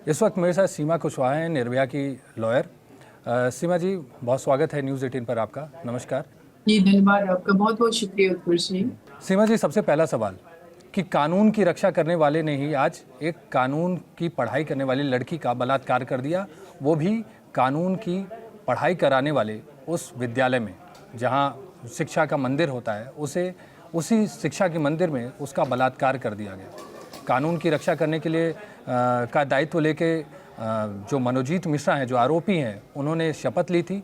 इस वक्त मेरे साथ सीमा कुशवाहा हैं, निर्भया की लॉयर। सीमा जी, बहुत स्वागत है न्यूज़ 18 पर आपका। नमस्कार। जी धन्यवाद आपका। बहुत बहुत शुक्रिया उत्कर्ष जी। सीमा जी, सबसे पहला सवाल कि कानून की रक्षा करने वाले ने ही आज एक कानून की पढ़ाई करने वाली लड़की का बलात्कार कर दिया, वो भी कानून की पढ़ाई कराने वाले उस विद्यालय में जहां शिक्षा का मंदिर होता है, उसी शिक्षा के मंदिर में उसका बलात्कार कर दिया गया। कानून की रक्षा करने के लिए का दायित्व लेके जो मनोजीत मिश्रा हैं, जो आरोपी हैं, उन्होंने शपथ ली थी,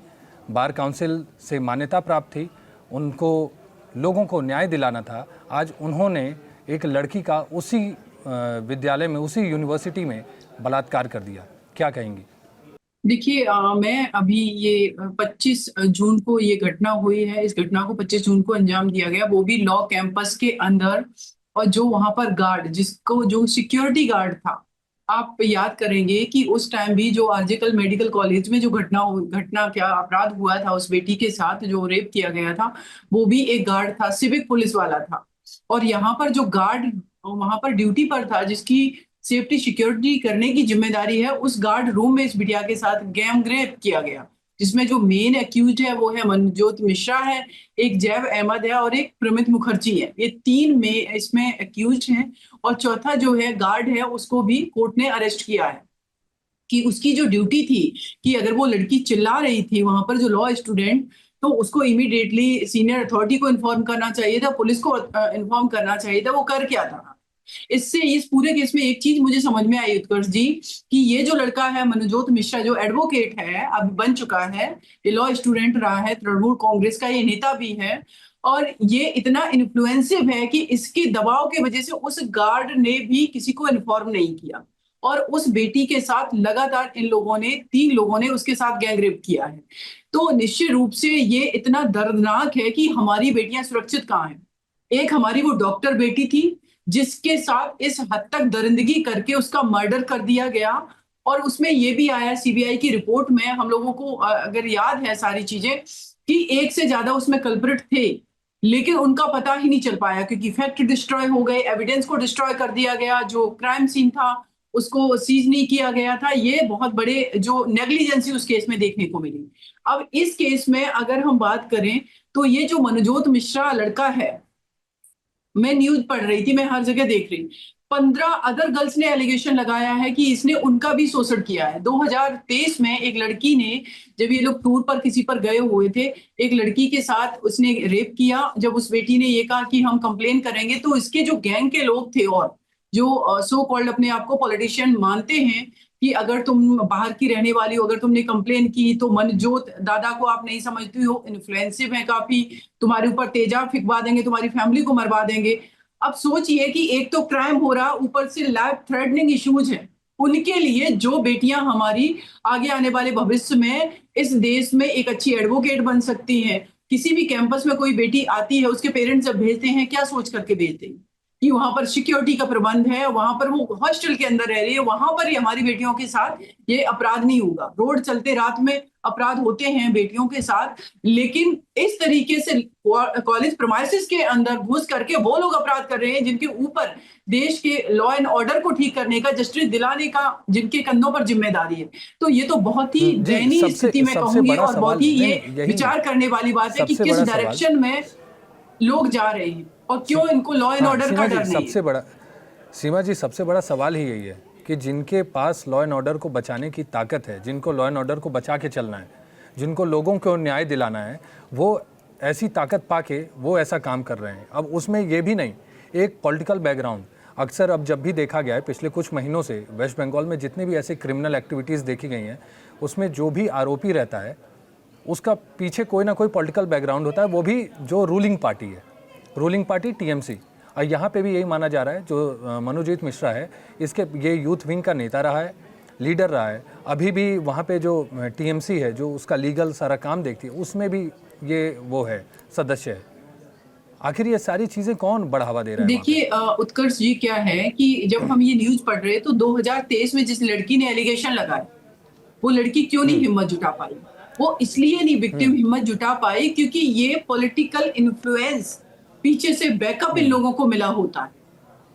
बार काउंसिल से मान्यता प्राप्त थी, उनको लोगों को न्याय दिलाना था। आज उन्होंने एक लड़की का उसी विद्यालय में, उसी यूनिवर्सिटी में बलात्कार कर दिया। क्या कहेंगी? देखिए, मैं अभी ये 25 जून को ये घटना हुई है। इस घटना को 25 जून को अंजाम दिया गया, वो भी लॉ कैंपस के अंदर। और जो वहां पर गार्ड, जिसको जो सिक्योरिटी गार्ड था, आप याद करेंगे कि उस टाइम भी जो आरजेकल मेडिकल कॉलेज में जो घटना क्या अपराध हुआ था उस बेटी के साथ, जो रेप किया गया था, वो भी एक गार्ड था, सिविक पुलिस वाला था। और यहाँ पर जो गार्ड वहां पर ड्यूटी पर था, जिसकी सेफ्टी सिक्योरिटी करने की जिम्मेदारी है, उस गार्ड रूम में इस बिटिया के साथ गैंग रेप किया गया, जिसमें जो मेन एक्यूज है वो है मनजोत मिश्रा है, एक जैव अहमद है और एक प्रमित मुखर्जी है। ये तीन में इसमें एक्यूज हैं। और चौथा जो है गार्ड है, उसको भी कोर्ट ने अरेस्ट किया है कि उसकी जो ड्यूटी थी कि अगर वो लड़की चिल्ला रही थी वहां पर, जो लॉ स्टूडेंट, तो उसको इमीडिएटली सीनियर अथॉरिटी को इन्फॉर्म करना चाहिए था, पुलिस को इन्फॉर्म करना चाहिए था। वो कर क्या था? इससे इस पूरे केस में एक चीज मुझे समझ में आई उत्कर्ष जी, कि ये जो लड़का है मनोजोत मिश्रा, जो एडवोकेट है, अब बन चुका है, ये लॉ स्टूडेंट रहा है, तृणमूल कांग्रेस का ये नेता भी है, और ये इतना इन्फ्लुएंसिव है कि इसके दबाव की वजह से उस गार्ड ने भी किसी को इन्फॉर्म नहीं किया। और उस बेटी के साथ लगातार इन लोगों ने, तीन लोगों ने उसके साथ गैंगरेप किया है। तो निश्चित रूप से ये इतना दर्दनाक है कि हमारी बेटियां सुरक्षित कहाँ हैं। एक हमारी वो डॉक्टर बेटी थी जिसके साथ इस हद तक दरिंदगी करके उसका मर्डर कर दिया गया। और उसमें ये भी आया सीबीआई की रिपोर्ट में, हम लोगों को अगर याद है सारी चीजें, कि एक से ज्यादा उसमें कल्प्रिट थे, लेकिन उनका पता ही नहीं चल पाया क्योंकि फैक्ट डिस्ट्रॉय हो गए, एविडेंस को डिस्ट्रॉय कर दिया गया, जो क्राइम सीन था उसको सीज नहीं किया गया था। ये बहुत बड़े जो नेग्लिजेंसी उस केस में देखने को मिली। अब इस केस में अगर हम बात करें, तो ये जो मनोजोत मिश्रा लड़का है, मैं न्यूज पढ़ रही थी, मैं हर जगह देख रही, 15 अदर गर्ल्स ने एलिगेशन लगाया है कि इसने उनका भी शोषण किया है। 2023 में एक लड़की ने, जब ये लोग टूर पर किसी पर गए हुए थे, एक लड़की के साथ उसने रेप किया। जब उस बेटी ने ये कहा कि हम कंप्लेन करेंगे, तो इसके जो गैंग के लोग थे और जो सो कॉल्ड अपने आप को पॉलिटिशियन मानते हैं कि अगर तुम बाहर की रहने वाली हो, अगर तुमने कंप्लेन की तो मनजोत दादा को आप नहीं समझती हो, इन्फ्लुएंसिव है काफी, तुम्हारे ऊपर तेजाब फिकवा देंगे, तुम्हारी फैमिली को मरवा देंगे। अब सोचिए कि एक तो क्राइम हो रहा, ऊपर से लाइफ थ्रेटनिंग इश्यूज है उनके लिए। जो बेटियां हमारी आगे आने वाले भविष्य में इस देश में एक अच्छी एडवोकेट बन सकती हैं, किसी भी कैंपस में कोई बेटी आती है, उसके पेरेंट्स जब भेजते हैं, क्या सोच करके भेजते हैं कि वहां पर सिक्योरिटी का प्रबंध है, वहां पर वो हॉस्टल के अंदर रह रही है, वहां पर ही हमारी बेटियों के साथ ये अपराध नहीं होगा। रोड चलते रात में अपराध होते हैं बेटियों के साथ, लेकिन इस तरीके से कॉलेज प्रमाइसिस के अंदर घुस करके वो लोग अपराध कर रहे हैं जिनके ऊपर देश के लॉ एंड ऑर्डर को ठीक करने का, जस्टिस दिलाने का जिनके कंधों पर जिम्मेदारी है। तो ये तो बहुत ही जी, दयनीय सबसे स्थिति में सबसे कहूंगी, बड़ा और बहुत सवाल, ही नहीं ये नहीं, यही विचार करने वाली बात है कि सबसे किस बड़ा सवाल। डायरेक्शन में लोग जा रहे हैं और क्यों इनको लॉ एंड हाँ ऑर्डर का सीमा जी, डर नहीं है। सीमा जी, सबसे बड़ा सवाल ही यही है कि जिनके पास लॉ एंड ऑर्डर को बचाने की ताकत है, जिनको लॉ एंड ऑर्डर को बचा के चलना है, जिनको लोगों को न्याय दिलाना है, वो ऐसी ताकत पाके वो ऐसा काम कर रहे हैं। अब उसमें ये भी नहीं, एक पॉलिटिकल बैकग्राउंड अक्सर अब जब भी देखा गया है पिछले कुछ महीनों से, वेस्ट बंगाल में जितने भी ऐसे क्रिमिनल एक्टिविटीज़ देखी गई हैं, उसमें जो भी आरोपी रहता है उसका पीछे कोई ना कोई पॉलिटिकल बैकग्राउंड होता है, वो भी जो रूलिंग पार्टी है, रूलिंग पार्टी टीएमसी। और यहाँ पे भी यही माना जा रहा है, जो मनोजीत मिश्रा है, इसके ये यूथ विंग का नेता रहा है, लीडर रहा है। अभी भी वहाँ पे जो टीएमसी है, जो उसका लीगल सारा काम देखती है, उसमें भी ये वो है, सदस्य है। आखिर ये सारी चीज़ें कौन बढ़ावा दे रहा है वहाँ पे? देखिए उत्कर्ष जी, क्या है कि जब हम ये न्यूज पढ़ रहे हैं, तो 2023 में जिस लड़की ने एलिगेशन लगाया, वो लड़की क्यों नहीं हिम्मत जुटा पाई? वो इसलिए नहीं विक्टिम हिम्मत जुटा पाई क्योंकि ये पॉलिटिकल इन्फ्लुएंस पीछे से बैकअप इन लोगों को मिला होता है।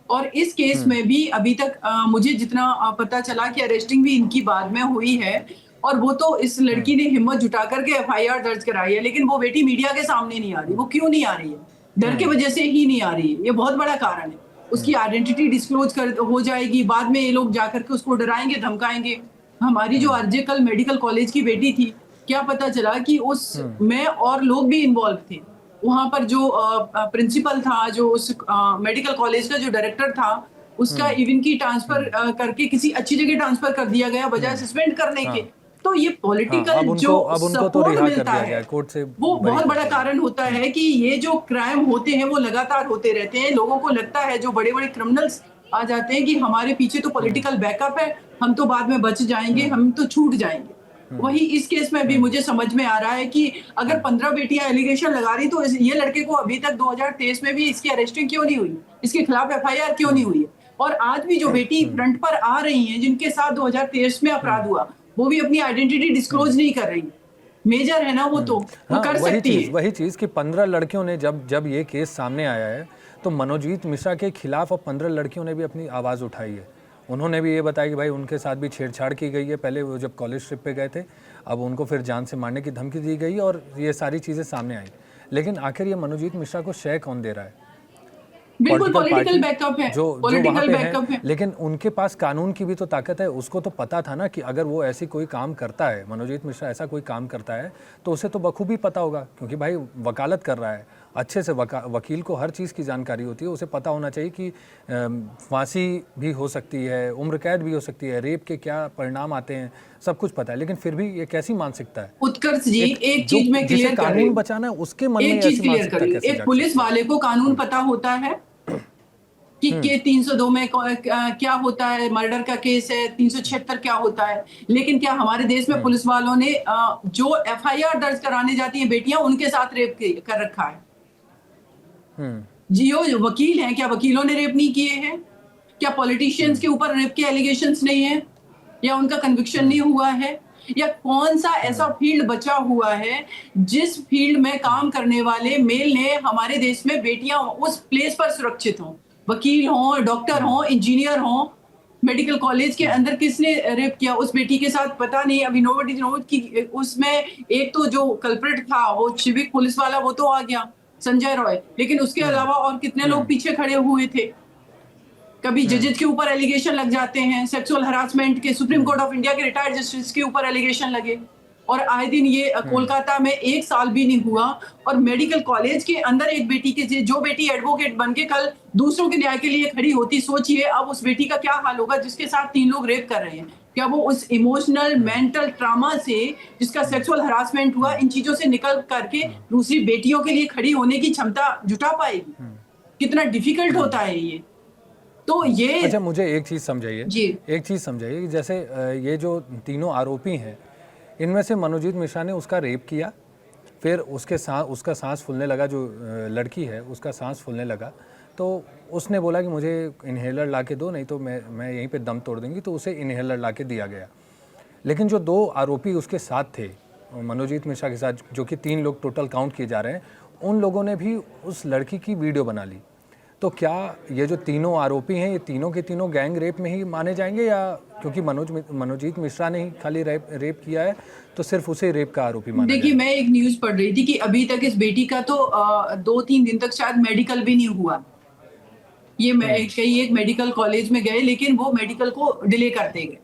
और इस केस में भी अभी तक मुझे जितना पता चला कि अरेस्टिंग भी इनकी बाद में हुई है, और वो तो इस लड़की ने हिम्मत जुटा करके एफआईआर दर्ज कराई है, लेकिन वो बेटी मीडिया के सामने नहीं आ रही। वो क्यों नहीं आ रही है? डर के वजह से ही नहीं आ रही है। ये बहुत बड़ा कारण है। उसकी आइडेंटिटी डिस्क्लोज कर हो जाएगी, बाद में ये लोग जाकर के उसको डराएंगे, धमकाएंगे। हमारी जो आरजे कल मेडिकल कॉलेज की बेटी थी, क्या पता चला कि उसमें और लोग भी इन्वॉल्व थे। वहां पर जो प्रिंसिपल था, जो उस मेडिकल कॉलेज का जो डायरेक्टर था, उसका इवन की ट्रांसफर करके किसी अच्छी जगह ट्रांसफर कर दिया गया बजाय सस्पेंड करने के। हाँ तो ये हाँ, पॉलिटिकल अब जो उनको तो सपोर्ट रिहा कर मिलता दिया गया है, है, कोर्ट से वो बरी बहुत कर बड़ा दिया गया। कारण होता है कि ये जो क्राइम होते हैं वो लगातार होते रहते हैं। लोगों को लगता है, जो बड़े बड़े क्रिमिनल्स आ जाते हैं, कि हमारे पीछे तो पॉलिटिकल बैकअप है, हम तो बाद में बच जाएंगे, हम तो छूट जाएंगे। वही इस केस में भी मुझे समझ में आ रहा है कि अगर 15 बेटियां एलिगेशन लगा रही, तो ये लड़के को अभी तक 2023 में भी इसकी अरेस्टिंग क्यों नहीं हुई? इसके खिलाफ एफआईआर क्यों नहीं हुई है? और आज भी जो बेटी फ्रंट पर आ रही हैं, जिनके साथ 2023 में अपराध हुआ, वो भी अपनी आइडेंटिटी डिस्क्लोज नहीं कर रही। मेजर है ना वो, तो वो हाँ, कर सकती है। वही चीज़ कि 15 लड़कियों ने जब ये केस सामने आया है, तो मनोजीत मिश्रा के खिलाफ अब 15 लड़कियों ने भी अपनी आवाज़ उठाई है। उन्होंने भी ये बताया कि भाई उनके साथ भी छेड़छाड़ की गई है। पहले वो जब कॉलेज ट्रिप पे गए थे, अब उनको फिर जान से मारने की धमकी दी गई और ये सारी चीज़ें सामने आई। लेकिन आखिर ये मनोजीत मिश्रा को शय कौन दे रहा है? बिल्कुल पॉलिटिकल पॉलिटिकल पार्टी बैकअप है, जो वहाँ पॉलिटिकल पे बैकअप है, है। लेकिन उनके पास कानून की भी तो ताकत है। उसको तो पता था ना कि अगर वो ऐसी कोई काम करता है, मनोजीत मिश्रा ऐसा कोई काम करता है, तो उसे तो बखूबी पता होगा, क्योंकि भाई वकालत कर रहा है अच्छे से। वकील को हर चीज़ की जानकारी होती है। उसे पता होना चाहिए कि फांसी भी हो सकती है, उम्र कैद भी हो सकती है, रेप के क्या परिणाम आते हैं, सब कुछ पता है। लेकिन फिर भी ये कैसी मानसिकता है? उत्कर्ष जी, एक जो चीज मैं जिसे क्लियर कर रही कानून हूँ। बचाना है, उसके मन में एक चीज ऐसी क्लियर कर मानसिकता रही हूँ। कैसे एक जाग पुलिस सकती है? वाले को कानून पता होता है कि के 302 में क्या होता है, मर्डर का केस है, 376 क्या होता है। लेकिन क्या हमारे देश में पुलिस वालों ने जो एफआईआर दर्ज कराने जाती हैं बेटियां, उनके साथ रेप कर रखा है? जियो जो वकील हैं, क्या वकीलों ने रेप नहीं किए हैं? क्या पॉलिटिशियंस के ऊपर रेप के एलिगेशंस नहीं है, या उनका कन्विक्शन नहीं हुआ है? या कौन सा ऐसा फील्ड बचा हुआ है जिस फील्ड में काम करने वाले मेल ने हमारे देश में बेटियां उस प्लेस पर सुरक्षित हों? वकील हों, डॉक्टर हों, इंजीनियर हों। मेडिकल कॉलेज के अंदर किसने रेप किया उस बेटी के साथ? पता नहीं, अभी नोबडी नोज की। उसमें एक तो जो कल्प्रिट था वो सिविक पुलिस वाला, वो तो आ गया, संजय रॉय, लेकिन उसके अलावा और कितने लोग पीछे खड़े हुए थे? कभी जजेस के ऊपर एलिगेशन लग जाते हैं, सेक्सुअल हरासमेंट के, सुप्रीम कोर्ट ऑफ इंडिया के रिटायर्ड जस्टिस के ऊपर एलिगेशन लगे, और आए दिन ये कोलकाता में 1 साल भी नहीं हुआ, और मेडिकल कॉलेज के अंदर एक बेटी के जो बेटी एडवोकेट बन के कल दूसरों के न्याय के लिए खड़ी होती, सोचिए अब उस बेटी का क्या हाल होगा जिसके साथ 3 लोग रेप कर रहे हैं। क्या वो उस इमोशनल मेंटल ट्रामा से, जिसका सेक्सुअल हरासमेंट हुआ, इन चीजों से निकल करके दूसरी बेटियों के लिए खड़ी होने की क्षमता जुटा पाएगी? कितना डिफिकल्ट होता है ये। तो ये अच्छा, मुझे एक चीज़ समझाइए, जी, एक चीज़ समझाइए कि जैसे ये जो तीनों आरोपी हैं, इनमें से मनोजीत मिश्रा ने उसका रेप किया, फिर उसका सांस फूलने लगा, जो लड़की है उसका सांस फूलने लगा, तो उसने बोला कि मुझे इन्हेलर ला के दो, नहीं तो मैं यहीं पे दम तोड़ दूंगी, तो उसे इन्हेलर ला के दिया गया। लेकिन जो 2 आरोपी उसके साथ थे मनोजीत मिश्रा के साथ, जो कि 3 लोग टोटल काउंट किए जा रहे हैं, उन लोगों ने भी उस लड़की की वीडियो बना ली। तो क्या ये जो तीनों आरोपी हैं, ये तीनों के तीनों गैंग रेप में ही माने जाएंगे, या क्योंकि मनोजीत मिश्रा ने ही खाली रेप किया है तो सिर्फ उसे रेप का आरोपी माना देखिए, जाएगा? मैं एक न्यूज़ पढ़ रही थी कि अभी तक इस बेटी का तो 2-3 दिन तक शायद मेडिकल भी नहीं हुआ। ये कई एक मेडिकल कॉलेज में गए, लेकिन वो मेडिकल को डिले करते गए।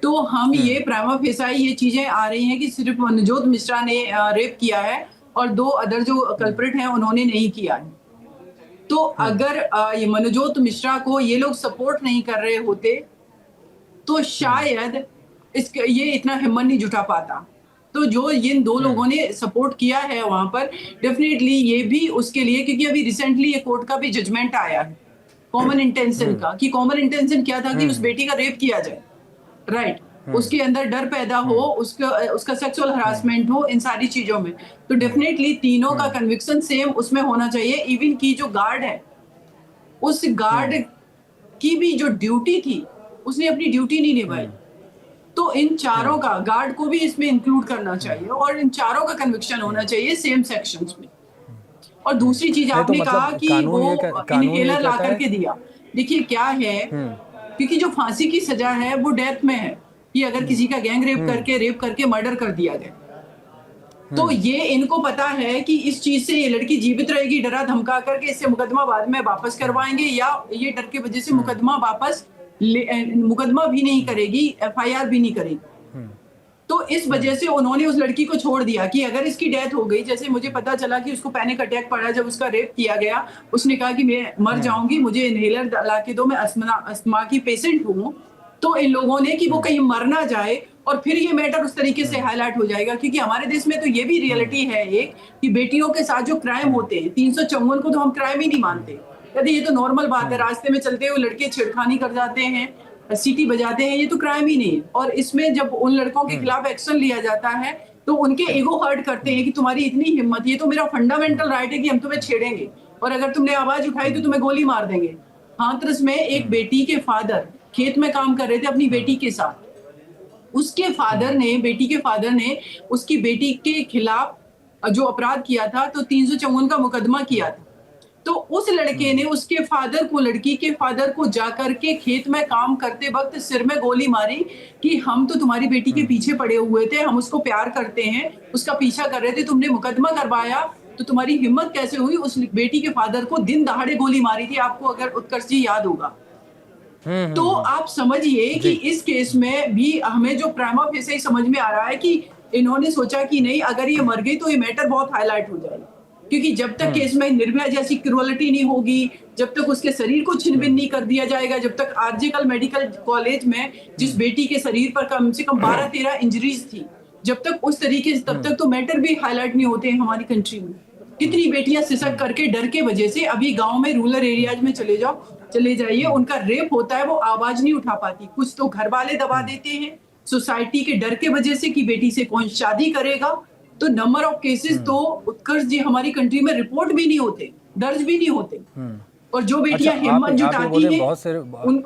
तो हम ये प्राइमा फेसाई ये चीज़ें आ रही हैं कि सिर्फ मनोजोत मिश्रा ने रेप किया है, और 2 अदर जो कल्प्रिट हैं उन्होंने नहीं किया है। तो अगर ये मनोजोत मिश्रा को ये लोग सपोर्ट नहीं कर रहे होते, तो शायद ये इतना हिम्मत नहीं जुटा पाता। तो जो इन 2 लोगों ने सपोर्ट किया है वहां पर, डेफिनेटली ये भी उसके लिए, क्योंकि अभी रिसेंटली ये कोर्ट का भी जजमेंट आया है कॉमन इंटेंशन का, कि कॉमन इंटेंशन क्या था कि उस बेटी का रेप किया जाए, राइट? उसके अंदर डर पैदा हो, उसका सेक्सुअल हरासमेंट हो, इन सारी चीजों में। तो डेफिनेटली तीनों का कन्विक्शन सेम उसमें होना चाहिए। इवन की जो गार्ड है, उस गार्ड की भी जो ड्यूटी थी, उसने अपनी ड्यूटी नहीं निभाई। तो इन चारों का, गार्ड को भी इसमें इंक्लूड करना चाहिए, और इन चारों का कन्विक्शन होना चाहिए सेम सेक्शंस में। और दूसरी चीज नहीं तो आपने कहा मतलब कि वो कानून ये इनहेलर ला कहता है। करके दिया। देखिए क्या है, क्योंकि जो फांसी की सजा है वो डेथ में है, कि अगर किसी का गैंग रेप करके मर्डर कर दिया गया, तो ये इनको पता है कि इस चीज से ये लड़की जीवित रहेगी, डरा धमका करके इससे मुकदमा बाद में वापस करवाएंगे, या ये डर के वजह से मुकदमा भी नहीं करेगी, एफआईआर भी नहीं करेगी। तो इस वजह से उन्होंने उस लड़की को छोड़ दिया कि अगर इसकी डेथ हो गई, जैसे मुझे पता चला कि उसको पैनिक अटैक पड़ा जब उसका रेप किया गया, उसने कहा कि मैं मर जाऊंगी, मुझे इनहेलर ला के दो, मैं अस्थमा की पेशेंट हूँ। तो इन लोगों ने कि वो कहीं मर ना जाए, और फिर ये मैटर उस तरीके से हाईलाइट हो जाएगा, क्योंकि हमारे देश में तो ये भी रियलिटी है एक, कि बेटियों के साथ जो क्राइम होते हैं, 354 को तो हम क्राइम ही नहीं मानते, कहते ये तो नॉर्मल बात है, रास्ते में चलते हुए लड़के छेड़खानी कर जाते हैं, सीटी बजाते हैं, ये तो क्राइम ही नहीं है। और इसमें जब उन लड़कों के खिलाफ एक्शन लिया जाता है तो उनके ईगो हर्ट करते हैं कि तुम्हारी इतनी हिम्मत, ये तो मेरा फंडामेंटल राइट है कि हम तुम्हें छेड़ेंगे, और अगर तुमने आवाज उठाई तो तुम्हें गोली मार देंगे। हाथरस में एक बेटी के फादर खेत में काम कर रहे थे अपनी बेटी के साथ, उसके बेटी के फादर ने उसकी बेटी के खिलाफ जो अपराध किया था, तो 354 का मुकदमा किया था। तो उस लड़के ने उसके लड़की के फादर को जाकर के खेत में काम करते वक्त सिर में गोली मारी कि हम तो तुम्हारी बेटी के पीछे पड़े हुए थे, हम उसको प्यार करते हैं, उसका पीछा कर रहे थे, तुमने मुकदमा करवाया तो तुम्हारी हिम्मत कैसे हुई। उस बेटी के फादर को दिन दहाड़े गोली मारी थी, आपको अगर उत्कर्ष जी याद होगा। तो आप समझिए कि इस केस में भी हमें जो प्राइमा फेसी समझ में आ रहा है कि इन्होंने सोचा कि नहीं, अगर ये मर गई तो ये मैटर बहुत हाईलाइट हो जाएगा, क्योंकि जब तक केस में निर्भया जैसी क्रूअलिटी नहीं होगी, जब तक उसके शरीर को छिन-भिन नहीं कर दिया जाएगा, जब तक आरजीएल मेडिकल कॉलेज में जिस बेटी के शरीर पर कम से कम 12-13 इंजरीज थी, जब तक उस तरीके से, तब तक तो मैटर भी हाईलाइट नहीं होते हैं हमारी कंट्री में। कितनी बेटियां सिसक करके डर के वजह से, अभी गांव में रूरल एरियाज में चले जाइए, उनका रेप होता है, वो आवाज नहीं उठा पाती, कुछ तो घर वाले दबा देते हैं, सोसाइटी के डर के वजह से कि बेटी से कौन शादी करेगा। तो नंबर ऑफ केसेस तो उत्कर्ष जी हमारी कंट्री में रिपोर्ट भी नहीं होते, दर्ज भी नहीं होते। और जो बेटियां हिम्मत जुटाती हैं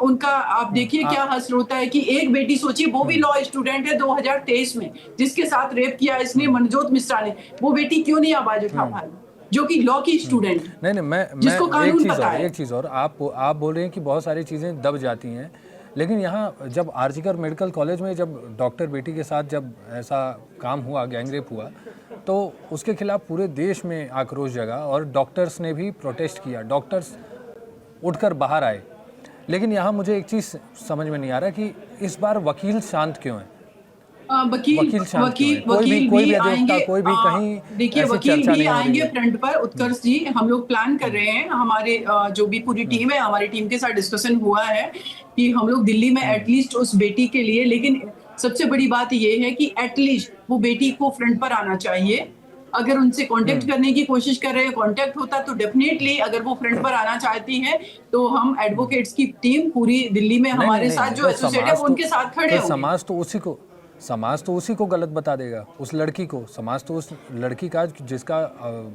उनका आप देखिए क्या हश्र होता है कि एक बेटी, सोचिए वो भी लॉ स्टूडेंट है 2023 में, जिसके साथ रेप किया इसने मनजोत मिश्रा ने, वो बेटी क्यों नहीं आवाज उठा पा रही, जो कि लॉ की स्टूडेंट है। नहीं, मैं जिसको कानून पता है। एक चीज और आप बोल रहे हैं कि बहुत सारी चीजें दब जाती हैं, लेकिन यहाँ जब आरजीकर मेडिकल कॉलेज में जब डॉक्टर बेटी के साथ जब ऐसा काम हुआ, गैंगरेप हुआ, तो उसके खिलाफ पूरे देश में आक्रोश जगा और डॉक्टर्स ने भी प्रोटेस्ट किया, डॉक्टर्स उठकर बाहर आए। लेकिन यहाँ मुझे एक चीज़ समझ में नहीं आ रहा कि इस बार वकील शांत क्यों हैं? वकील भी आएंगे, देखिए वकील भी आएंगे फ्रंट पर। उत्कर्ष जी, हम लोग प्लान कर रहे हैं, हमारे जो भी पूरी टीम है, हमारी टीम के साथ डिस्कशन हुआ है कि हम लोग दिल्ली में एटलीस्ट उस बेटी के लिए, लेकिन सबसे बड़ी बात ये है कि एटलीस्ट वो बेटी को फ्रंट पर आना चाहिए। अगर उनसे कांटेक्ट करने की कोशिश कर रहे हैं, कांटेक्ट होता तो डेफिनेटली, अगर वो फ्रंट पर आना चाहती हैं तो हम एडवोकेट्स की टीम पूरी दिल्ली में हमारे साथ जो एसोसिएट है वो उनके साथ खड़े होंगे। समाज तो उसी को गलत बता देगा, उस लड़की को। समाज तो उस लड़की का जिसका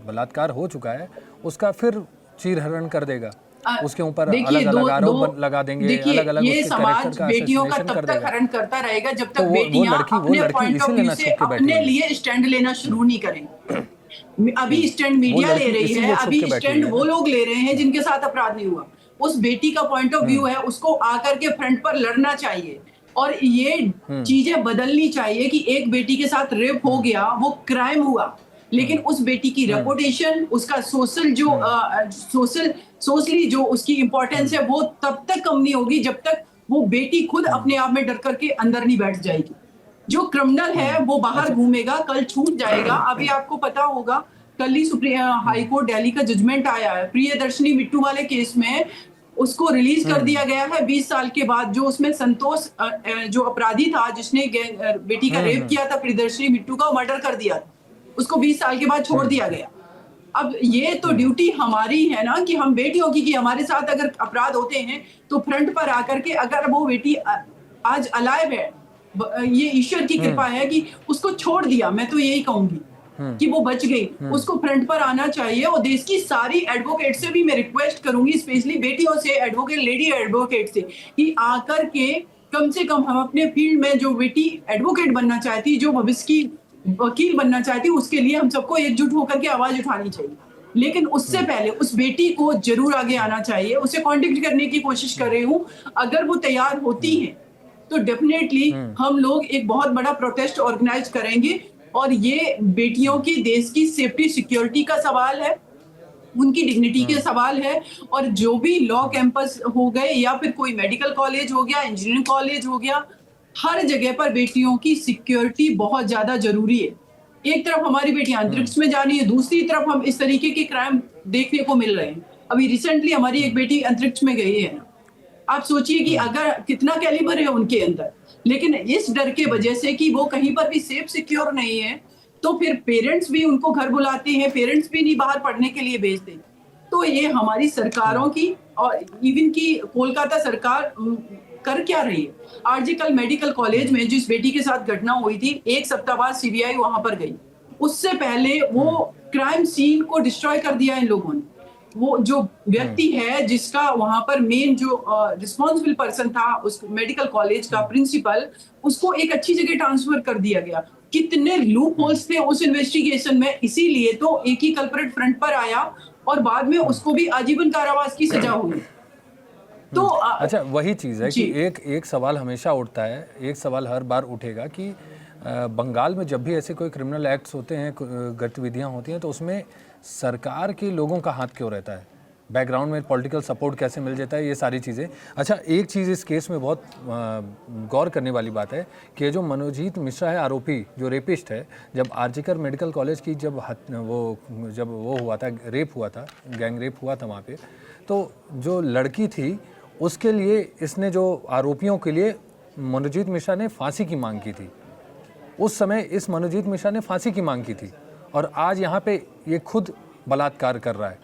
बलात्कार हो चुका है उसका फिर चीरहरण कर देगा, उसके ऊपर अलग-अलग आरोप लगा देंगे, अलग-अलग ये समाज बेटियों का तब तक हरण करता रहेगा जब तक बेटियां अपने पॉइंट ऑफ व्यू से अपने लिए स्टैंड लेना शुरू नहीं करेंगे। अभी स्टैंड मीडिया ले रही है, अभी स्टैंड वो लोग ले रहे हैं जिनके साथ अपराध नहीं हुआ। उस बेटी का पॉइंट ऑफ व्यू है, उसको आकर के फ्रंट पर लड़ना चाहिए और ये चीजें बदलनी चाहिए कि एक बेटी के साथ रेप हो गया, वो क्राइम हुआ, लेकिन उस बेटी की रेपुटेशन, उसका सोशली जो उसकी इंपॉर्टेंस है, वो तब तक कम नहीं होगी जब तक वो बेटी खुद अपने आप में डर करके अंदर नहीं बैठ जाएगी। जो क्रिमिनल है वो बाहर घूमेगा, कल छूट जाएगा। अभी आपको पता होगा, कल ही सुप्रीम हाई कोर्ट दिल्ली का जजमेंट आया है प्रियदर्शनी मिट्टू वाले केस में, उसको रिलीज कर दिया गया है 20 साल के बाद। जो उसमें संतोष जो अपराधी था, जिसने बेटी का रेप किया था प्रियदर्शनी मिट्टू का, मर्डर कर दिया था, उसको 20 साल के बाद छोड़ दिया गया। अब ये तो ड्यूटी हमारी है ना कि हम बेटियों की, कि हमारे साथ अगर अपराध होते हैं तो फ्रंट पर आकर के, अगर वो बेटी आज अलाइव है, ये ईश्वर की कृपा है कि उसको छोड़ दिया, मैं तो यही कहूंगी कि वो बच गई, उसको फ्रंट पर आना चाहिए। और देश की सारी एडवोकेट से भी मैं रिक्वेस्ट करूंगी, स्पेशली बेटियों से, एडवोकेट, लेडी एडवोकेट से, कि आकर के कम से कम हम अपने फील्ड में जो बेटी एडवोकेट बनना चाहती, जो भविष्य की वकील बनना चाहती, उसके लिए हम सबको एकजुट होकर के आवाज उठानी चाहिए। लेकिन उससे पहले उस बेटी को जरूर आगे आना चाहिए, उसे कांटेक्ट करने की कोशिश कर रही हूँ। अगर वो तैयार होती है तो डेफिनेटली हम लोग एक बहुत बड़ा प्रोटेस्ट ऑर्गेनाइज करेंगे। और ये बेटियों की, देश की सेफ्टी सिक्योरिटी का सवाल है, उनकी डिग्निटी के सवाल है। और जो भी लॉ कैंपस हो गए या फिर कोई मेडिकल कॉलेज हो गया, इंजीनियरिंग कॉलेज हो गया, हर जगह पर बेटियों की सिक्योरिटी बहुत ज्यादा जरूरी है। एक तरफ हमारी बेटियां अंतरिक्ष में जा रही है, दूसरी तरफ हम इस तरीके के क्राइम देखने को मिल रहे हैं। अभी रिसेंटली हमारी एक बेटी अंतरिक्ष में गई है। आप सोचिए कि अगर कितना कैलिबर है उनके अंदर, लेकिन इस डर के वजह से कि वो कहीं पर भी सेफ सिक्योर नहीं है, तो फिर पेरेंट्स भी उनको घर बुलाते हैं, पेरेंट्स भी नहीं बाहर पढ़ने के लिए भेजते। तो ये हमारी सरकारों की और इवन की कोलकाता सरकार कर क्या रही है। आरजीकल मेडिकल कॉलेज में जिस बेटी के साथ घटना हुई थी, एक सप्ताह बाद सीबीआई वहां पर गई। उससे पहले वो क्राइम सीन को डिस्ट्रॉय कर दिया इन लोगों ने। वो जो व्यक्ति है जिसका वहां पर मेन जो रिस्पॉन्सिबल पर्सन था उस मेडिकल कॉलेज का प्रिंसिपल, उसको एक अच्छी जगह ट्रांसफर कर दिया गया। कितने लूप होल्स थे उस इन्वेस्टिगेशन में, इसीलिए तो एक ही कल्प्रिट फ्रंट पर आया और बाद में उसको भी आजीवन कारावास की सजा हुई। तो अच्छा, वही चीज़ है कि जी। एक सवाल हमेशा उठता है, एक सवाल हर बार उठेगा कि बंगाल में जब भी ऐसे कोई क्रिमिनल एक्ट्स होते हैं, गतिविधियां होती हैं, तो उसमें सरकार के लोगों का हाथ क्यों रहता है, बैकग्राउंड में पॉलिटिकल सपोर्ट कैसे मिल जाता है, ये सारी चीज़ें। अच्छा, एक चीज़ इस केस में बहुत गौर करने वाली बात है कि जो मनोजीत मिश्रा है, आरोपी जो रेपिस्ट है, जब आरजीकर मेडिकल कॉलेज की जब वो हुआ था, रेप हुआ था, गैंग रेप हुआ था वहाँ पे, तो जो लड़की थी उसके लिए इसने जो आरोपियों के लिए मनोजीत मिश्रा ने फांसी की मांग की थी। उस समय इस मनोजीत मिश्रा ने फांसी की मांग की थी और आज यहाँ पे ये खुद बलात्कार कर रहा है।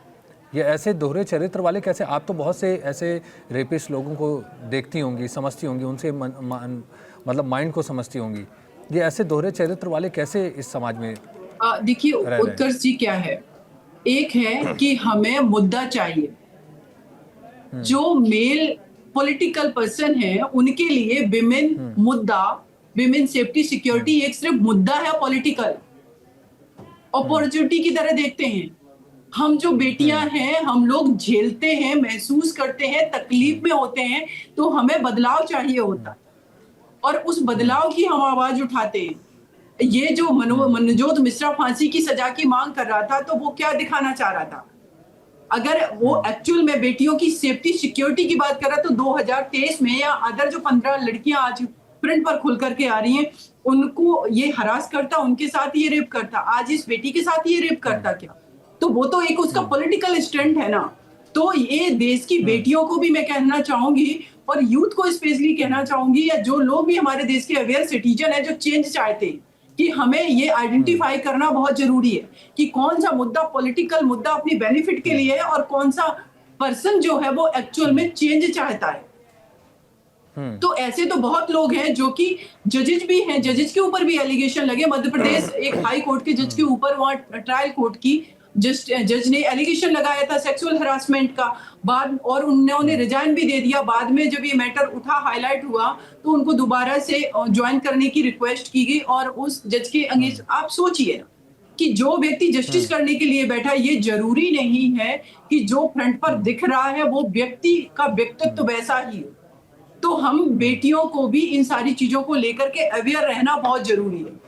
ये ऐसे दोहरे चरित्र वाले कैसे, आप तो बहुत से ऐसे रेपिस्ट लोगों को देखती होंगी, समझती होंगी, उनसे मतलब माइंड को समझती होंगी, ये ऐसे दोहरे चरित्र वाले कैसे इस समाज में देखिए रह रहे हैं? उत्कर्ष जी, क्या है, एक है कि हमें मुद्दा चाहिए। जो मेल पॉलिटिकल पर्सन है उनके लिए विमेन मुद्दा, विमेन सेफ्टी सिक्योरिटी एक सिर्फ मुद्दा है, पॉलिटिकल अपॉर्चुनिटी की तरह देखते हैं। हम जो बेटियां हैं, हम लोग झेलते हैं, महसूस करते हैं, तकलीफ में होते हैं, तो हमें बदलाव चाहिए होता है और उस बदलाव की हम आवाज उठाते हैं। ये जो मनोजोत मिश्रा फांसी की सजा की मांग कर रहा था, तो वो क्या दिखाना चाह रहा था? अगर वो एक्चुअल में बेटियों की सेफ्टी सिक्योरिटी की बात कर रहा, तो 2023 में या अदर जो 15 लड़कियां आज फ्रंट पर खुल करके आ रही हैं, उनको ये हरास करता, उनके साथ ये रेप करता, आज इस बेटी के साथ ये रेप करता क्या? तो वो तो एक उसका पॉलिटिकल स्टंट है ना। तो ये देश की बेटियों को भी मैं कहना चाहूंगी और यूथ को स्पेशली कहना चाहूंगी, या जो लोग भी हमारे देश के अवेयर सिटीजन है जो चेंज चाहते हैं, कि हमें ये आइडेंटिफाई करना बहुत जरूरी है कि कौन सा मुद्दा पॉलिटिकल मुद्दा अपनी बेनिफिट के लिए है और कौन सा पर्सन जो है वो एक्चुअल में चेंज चाहता है। तो ऐसे तो बहुत लोग हैं जो कि जजेज भी हैं, जजेज के ऊपर भी एलिगेशन लगे। मध्य प्रदेश एक हाई कोर्ट के जज के ऊपर, वहां ट्रायल कोर्ट की जज ने एलिगेशन लगाया था सेक्सुअल हरासमेंट का, बाद और उन्होंने रिजाइन भी दे दिया। बाद में जब ये मैटर उठा, हाईलाइट हुआ, तो उनको दोबारा से ज्वाइन करने की रिक्वेस्ट की गई और उस जज के अंगेंस्ट आप सोचिए कि जो व्यक्ति जस्टिस करने के लिए बैठा, ये जरूरी नहीं है कि जो फ्रंट पर दिख रहा है वो व्यक्ति का व्यक्तित्व वैसा ही हो। तो हम बेटियों को भी इन सारी चीजों को लेकर के अवेयर रहना बहुत जरूरी है।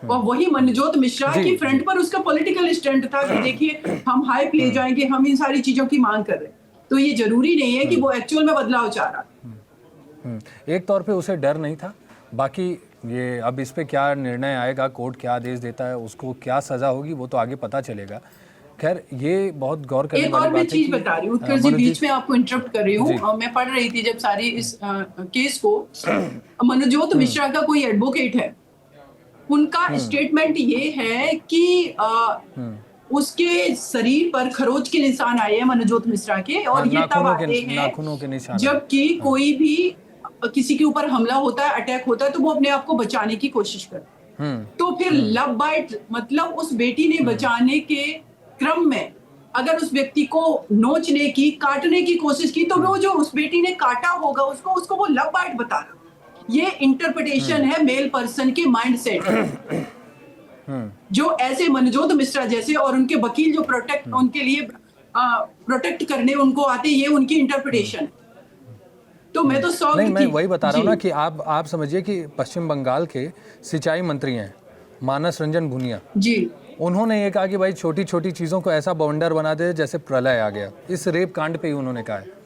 और वही मनोजोत मिश्रा की फ्रंट पर उसका पॉलिटिकल स्टंट था कि देखिए हम हाइप ले जाएंगे, हम इन सारी चीजों की मांग कर रहे हैं। तो ये जरूरी नहीं है कि वो एक्चुअल में बदलाव चाह रहा। एक तौर पे उसे डर नहीं था, बाकी ये अब इस पे क्या निर्णय आएगा, कोर्ट क्या आदेश देता है, उसको क्या सजा होगी, वो तो आगे पता चलेगा। खैर, ये बहुत गौर करने एक वाली और मैं बात है चीज कि बता रही हूँ उत्कर्ष जी, बीच में आपको इंटरप्ट कर रही हूँ। मैं पढ़ रही थी जब सारी इस केस को, मनोजोत मिश्रा का कोई एडवोकेट है, उनका स्टेटमेंट ये है कि उसके शरीर पर खरोच के निशान आए हैं मनोजोत मिश्रा के, और ये तब आते हैं जबकि कोई भी किसी के ऊपर हमला होता है, अटैक होता है, तो वो अपने आप को बचाने की कोशिश करता है। तो फिर लव बाइट, मतलब उस बेटी ने बचाने के क्रम में अगर उस व्यक्ति को नोचने की, काटने की कोशिश की, तो वो जो उस बेटी ने काटा होगा उसको वो लव बाइट बता रहा। ये इंटरप्रिटेशन है मेल पर्सन के माइंडसेट। जो ऐसे मनोजोत मिश्रा जैसे और उनके वकील जो प्रोटेक्ट उनके लिए प्रोटेक्ट करने उनको आते, ये उनकी इंटरप्रिटेशन है। तो मैं तो नहीं, मैं थी वही बता रहा हूँ जी ना कि आप समझिए कि पश्चिम बंगाल के सिंचाई मंत्री हैं मानस रंजन भुनिया, जी उन्होंने ये कहा कि भाई छोटी छोटी चीज़ों को ऐसा बवंडर बना दे जैसे प्रलय आ गया। इस रेप कांड पे ही उन्होंने कहा है।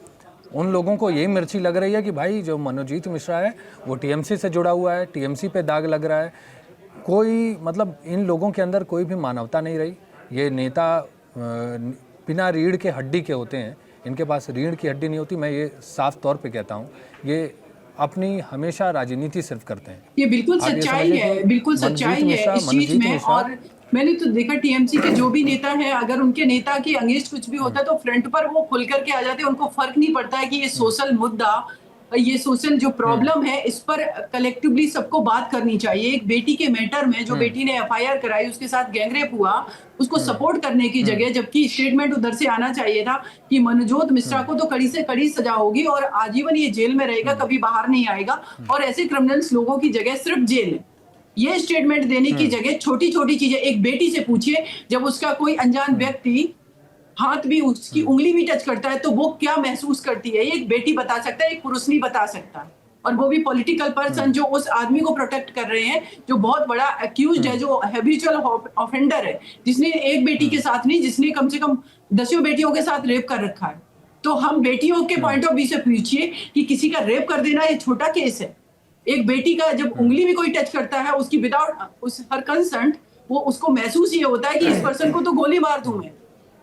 उन लोगों को यही मिर्ची लग रही है कि भाई जो मनोजीत मिश्रा है वो टीएमसी से जुड़ा हुआ है, टीएमसी पे दाग लग रहा है। कोई मतलब इन लोगों के अंदर कोई भी मानवता नहीं रही। ये नेता बिना रीढ़ के हड्डी के होते हैं, इनके पास रीढ़ की हड्डी नहीं होती। मैं ये साफ तौर पे कहता हूँ, ये अपनी हमेशा राजनीति सिर्फ करते हैं। ये बिल्कुल आप ये सच्चाई समझिए है, कि बिल्कुल मनजीत सच्चाई है मिश्रा इस चीज मनजीत में। मिश्रा और मैंने तो देखा टीएमसी के जो भी नेता है, अगर उनके नेता के अगेंस्ट कुछ भी होता है तो फ्रंट पर वो खुल करके आ जाते हैं। उनको फर्क नहीं पड़ता है कि ये सोशल मुद्दा, ये सोशल जो प्रॉब्लम है, इस पर कलेक्टिवली सबको बात करनी चाहिए। एक बेटी के मैटर में जो बेटी ने एफआईआर कराई, उसके साथ गैंगरेप हुआ, उसको सपोर्ट करने की जगह जबकि स्टेटमेंट उधर से आना चाहिए था कि मनोजोत मिश्रा को तो कड़ी से कड़ी सजा होगी और आजीवन ये जेल में रहेगा, कभी बाहर नहीं आएगा, और ऐसे क्रिमिनल्स लोगों की जगह सिर्फ जेल है। ये स्टेटमेंट देने की जगह छोटी छोटी चीजें, एक बेटी से पूछिए जब उसका कोई अनजान व्यक्ति हाथ भी, उसकी उंगली भी टच करता है तो वो क्या महसूस करती है, ये एक बेटी बता सकता है, एक पुरुष नहीं बता सकता। और वो भी पॉलिटिकल पर्सन जो उस आदमी को प्रोटेक्ट कर रहे हैं, जो बहुत बड़ा अक्यूज्ड है, जो हैबिचुअल ऑफेंडर है, जिसने एक बेटी के साथ नहीं, जिसने कम से कम दसियों बेटियों के साथ रेप कर रखा है। तो हम बेटियों के पॉइंट ऑफ व्यू से पूछिए कि किसी का रेप कर देना ये छोटा केस है। एक बेटी का जब उंगली भी कोई टच करता है, उसकी विदाउट उस हर कंसेंट, वो उसको महसूस ये होता है कि इस पर्सन को तो गोली मार दूं मैं।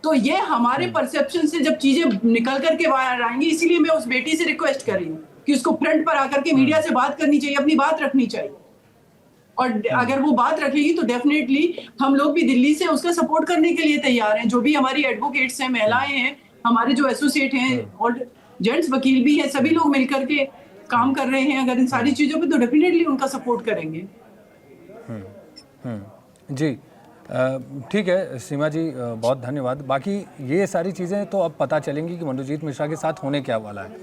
तो ये हमारे परसेप्शन से जब चीजें निकल करके बाहर आएंगी, इसीलिए मैं उस बेटी से रिक्वेस्ट कर रही हूँ कि उसको फ्रंट पर आकर के मीडिया से बात करनी चाहिए, अपनी बात रखनी चाहिए। और अगर वो बात रखेगी तो डेफिनेटली हम लोग भी दिल्ली से उसका सपोर्ट करने के लिए तैयार हैं। जो भी हमारी एडवोकेट्स हैं, महिलाएं हैं, हमारे जो एसोसिएट हैं और जेंट्स वकील भी हैं, सभी लोग मिलकर के काम कर रहे हैं अगर इन सारी चीजों पे, तो डेफिनेटली उनका सपोर्ट करेंगे। जी ठीक है सीमा जी, बहुत धन्यवाद। बाकी ये सारी चीज़ें तो अब पता चलेंगी कि मनोजीत मिश्रा के साथ होने क्या वाला है।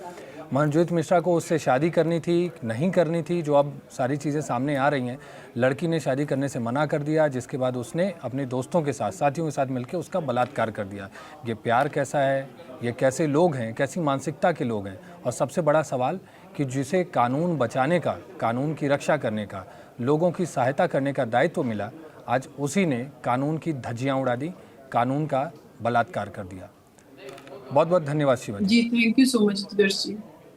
मनोजीत मिश्रा को उससे शादी करनी थी, नहीं करनी थी, जो अब सारी चीज़ें सामने आ रही हैं। लड़की ने शादी करने से मना कर दिया, जिसके बाद उसने अपने दोस्तों के साथ, साथियों के साथ मिलकर उसका बलात्कार कर दिया। ये प्यार कैसा है, ये कैसे लोग हैं, कैसी मानसिकता के लोग हैं। और सबसे बड़ा सवाल कि जिसे कानून बचाने का, कानून की रक्षा करने का, लोगों की सहायता करने का दायित्व मिला, आज उसी ने कानून की धज्जियां उड़ा दी, कानून का बलात्कार कर दिया। बहुत बहुत धन्यवाद शिवा जी। जी थैंक यू सो मच दर्शी।